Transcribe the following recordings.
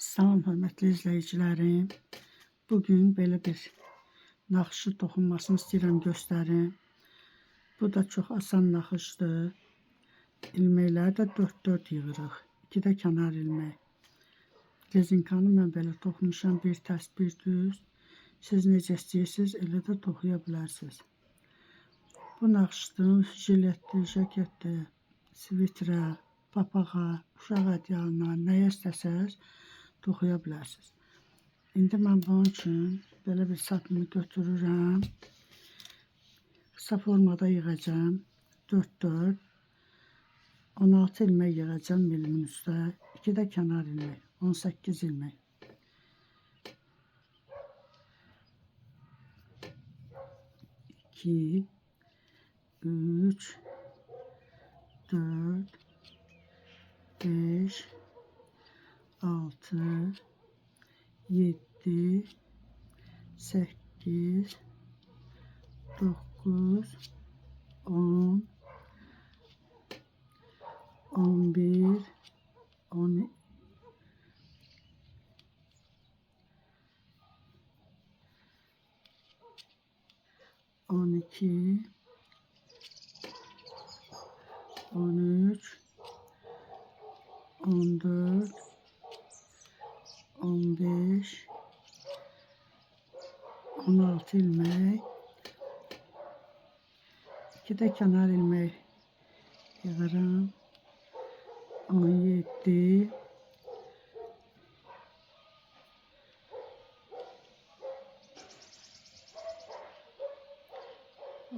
Salam hörmətli izləyicilərim. Bugün belə bir naxışı toxunmasını istəyirəm göstərim. Bu da çox asan naxışdır. İlməkləri də 4-4 yığırıq. 2 də kənar ilmək. Rezinkanı mən belə toxumuşam, bir tərs, bir düz. Siz necə istəyirsiniz, elə də toxuya bilərsiniz. Bu naxışdan jiletdir, jaketdir, svitrə, papağa, uşaq ədyalına, nəyə istəsəz toxuya bilərsiniz. İndi mən bunun üçün belə bir sapını götürürəm. Qısa formada yığacağım. 4-4. 16 ilmək yığacağım milimin üstə. 2 də kənar ilmək. 18 ilmək. İki, 3, 4, 5, 6, 7, 8, 9, 10, 11, 12, 12, 13, 14, 15, 16 ilmek, 2 də kənar ilmek yığıram. 17,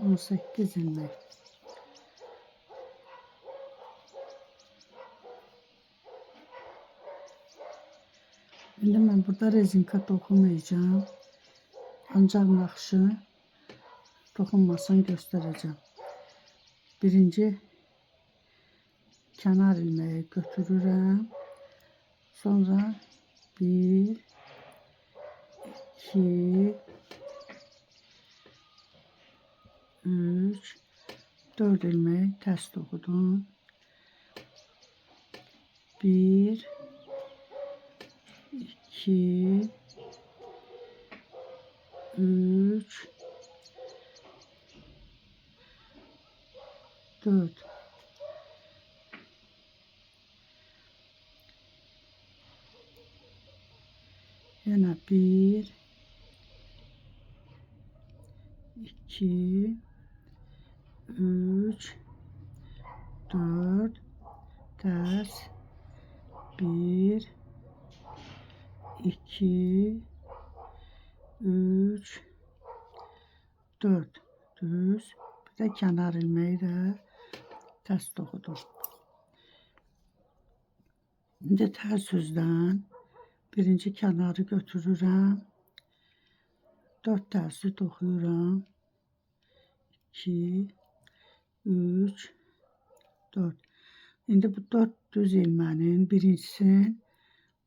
18 ilmek. İndi mən burada rezinka toxumayacağım. Ancaq naxışı toxunmasını göstərəcəm. Birinci kənar ilməyi götürürəm. Sonra 1, 2, 3, 4 ilmək tərs toxudum. 1, 2, 3, 4. Yine 1, 2, 3, 4, ters, 1, 2, 3, 4 düz. Bir de kenar ilmeği de ters toxudum. İndi ters yüzden birinci kənarı götürürəm. 4 tərsi toxuyuram. 2, 3, 4. İndi bu 4 düz ilmənin birincisini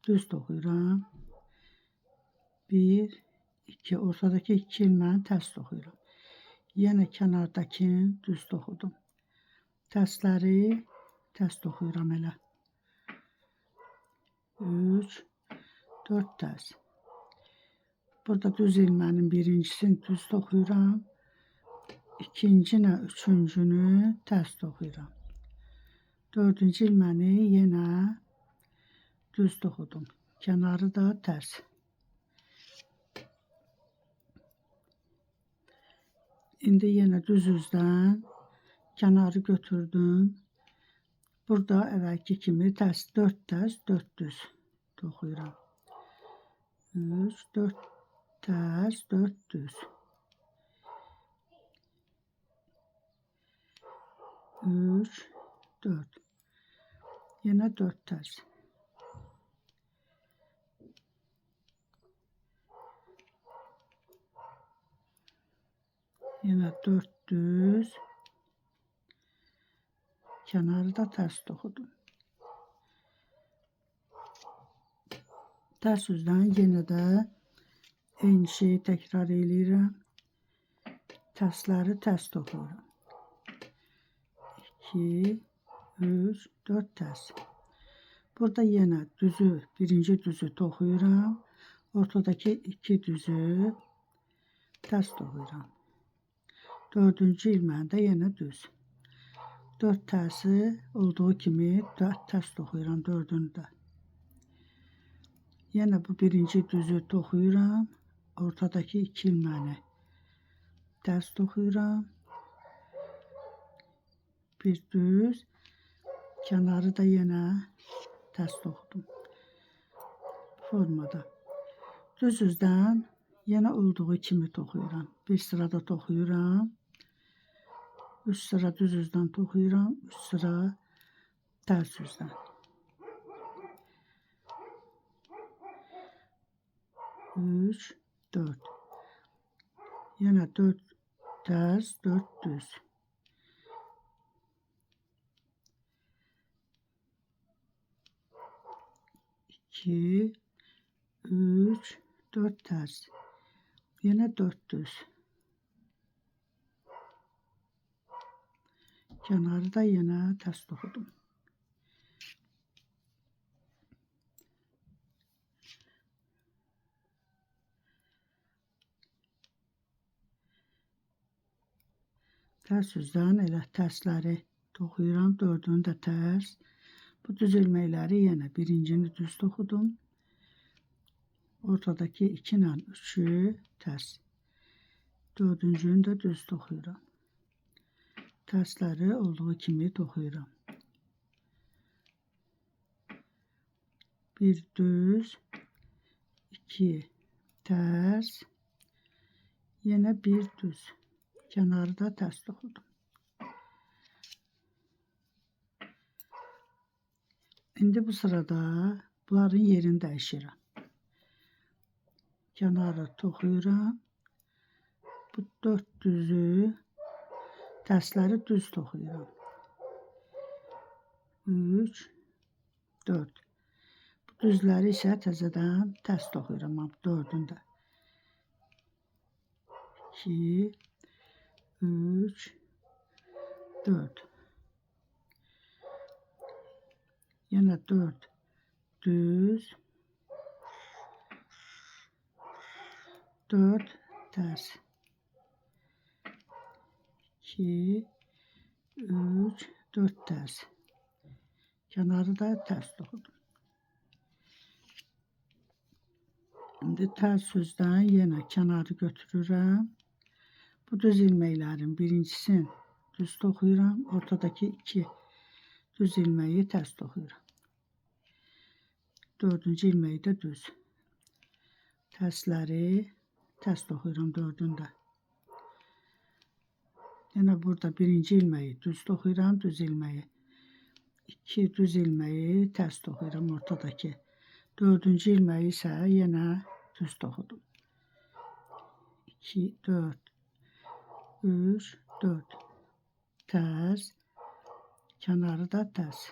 düz toxuyuram. 1, 2, ortadakı 2 ilməni tərs toxuyuram. Yenə kənardakini düz toxudum. Tərsləri tərs toxuyuram elə. 3, 4 tərs. Burada düz ilmənin birincisini düz toxuyuram. İkincinə üçüncünü tərs toxuyuram. Dördüncü ilməni yenə düz toxudum. Kənarı da tərs. İndi yenə düz üzdən kənarı götürdüm. Burada əvvəlki kimi tərs 4 tərs 4 düz toxuyuram. 3, 4 tərs 4 düz. 3, 4. Yenə 4 tərs. Yenə 4 düz. Kənarı da tərs toxudum. Tərs üzdən yenə də eyni şeyi təkrar edirəm. Tərsləri tərs toxuyuram. 2, 3, 4 tərs. Burada yine birinci düzü toxuyuram. Ortadaki iki düzü ters toxuyuram. Dördüncü ilməkdə yenə düz. 4 tərsi olduğu kimi ters toxuyuram dördünü də. Yenə bu birinci düzü toxuyuram. Ortadakı iki ilməni ters toxuyuram. Bir düz. Kənarı da yenə ters toxudum. Formada. Düz üzdən yenə olduğu kimi toxuyuram. Bir sırada toxuyuram. 3 sıra düz üzdən toxuyuram. 3 sıra ters üzdən. 3, 4. Yenə 4 ters, 4 düz. 2, 3, 4 ters. Yine 4 düz. Kenarda yine ters toxudum. Ters üzdən elə tərsləri toxuyuram. Dördünü də ters. Bu düz ilməkləri yenə birincini düz toxudum. Ortadakı 2 ilə 3'ü ters. Dördüncünü də düz toxuyuram. Tersləri olduğu kimi toxuyuram. Bir düz, 2 ters, yenə bir düz. Kenarda ters toxudum. İndi bu sırada bunların yerini dəyişirəm. Kenarı toxuyuram. Bu 4 düzü tərsləri düz toxuyuram. 3, 4. Bu düzləri isə təzədən tərs toxuyuram. Dördünü də. 2, 3, 4. Yenə 4 düz, 4 ters. 2, 3, 4 ters. Kenarı da ters toxudum. İndi ters üzdən yenə kənarı götürürəm. Bu düz ilməklərin birincisini düz toxuyuram. Ortadakı 2 düz ilməyi ters toxuyuram. Dördüncü ilməyi də düz. Tərsləri ters toxuyuram dördündə. Yenə burada birinci ilməyi düz toxuyuram, düz ilməyi. 2 düz ilməyi ters toxuyuram ortadakı. Dördüncü ilməyi isə yenə düz toxudum. 2, 4, 3, 4. Ters. Kenarı da ters.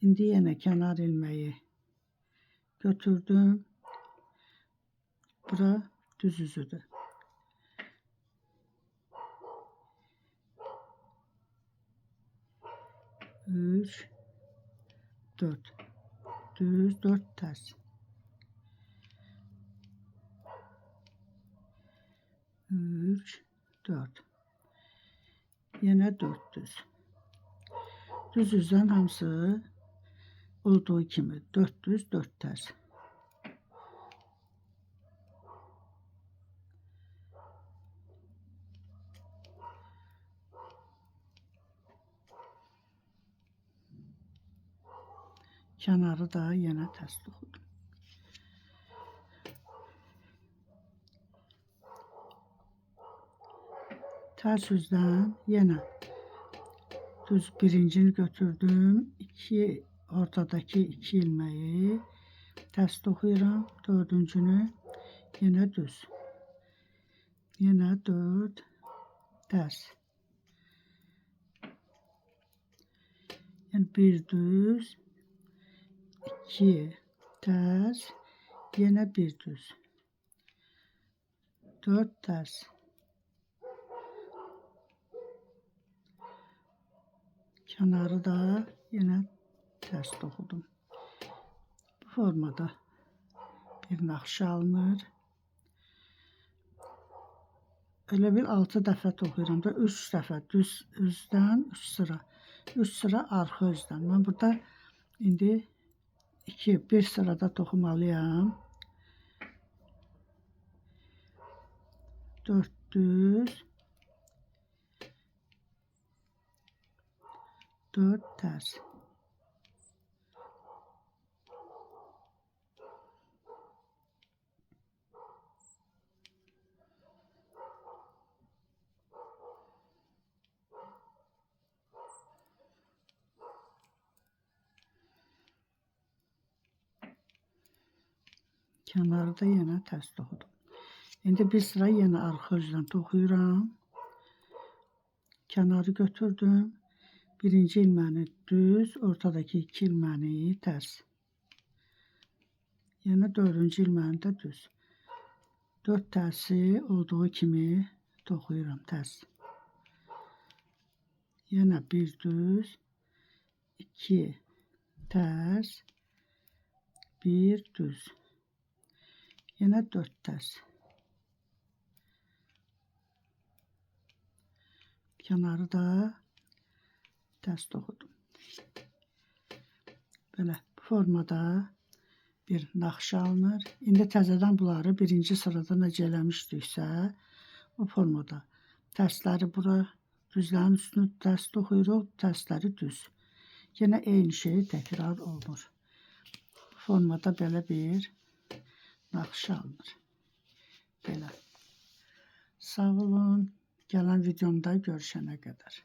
İndi yenə kənar ilməyi götürdüm. Bura düz üzüdür. Üç, 4. Düz, 4 ters. 3, 4. Yenə 4 düz. Düz üzdən hamısı olduğu kimi 4 düz, 4 ters. Kenarı da yenə ters toxudum. Ters üzdən yenə düz birincini götürdüm. Ortadakı 2 ilməyi ters toxuyuram. Dördüncünü yenə düz. Yenə 4 ters. Yəni bir düz, 2 ters, yenə bir düz. 4 ters. Kənarı da yenə tərs toxudum. Bu formada bir naxışa alınır. Elə bil 6 dəfə toxuyuram da 3 dəfə düz üzdən 3 sıra. 3 sıra arxa üzdən. Mən burada indi 1 sırada toxumalıyam. 4 düz 4 tərs. Kənarı da yenə tərs toxudum. İndi bir sıra yenə arxa üzdən toxuyuram. Kənarı götürdüm. Birinci ilməni düz, ortadakı 2 ilməni tərs. Yenə dördüncü ilməni də düz. 4 tərsi olduğu kimi toxuyuram tərs. Yenə bir düz, 2 tərs, 1 düz. Yenə 4 tərs. Kənarı da tərs toxudum. Belə bu formada bir naxışa alınır. İndi təzədən bunları birinci sırada necə eləmişdiksə, o formada tərsləri bura, düzlərin üstünü tərs toxuyuruq, tərsləri düz. Yenə eyni şey təkrar olunur. Bu formada belə bir naxışa alınır. Belə. Sağ olun. Gələn videomda görüşənə qədər.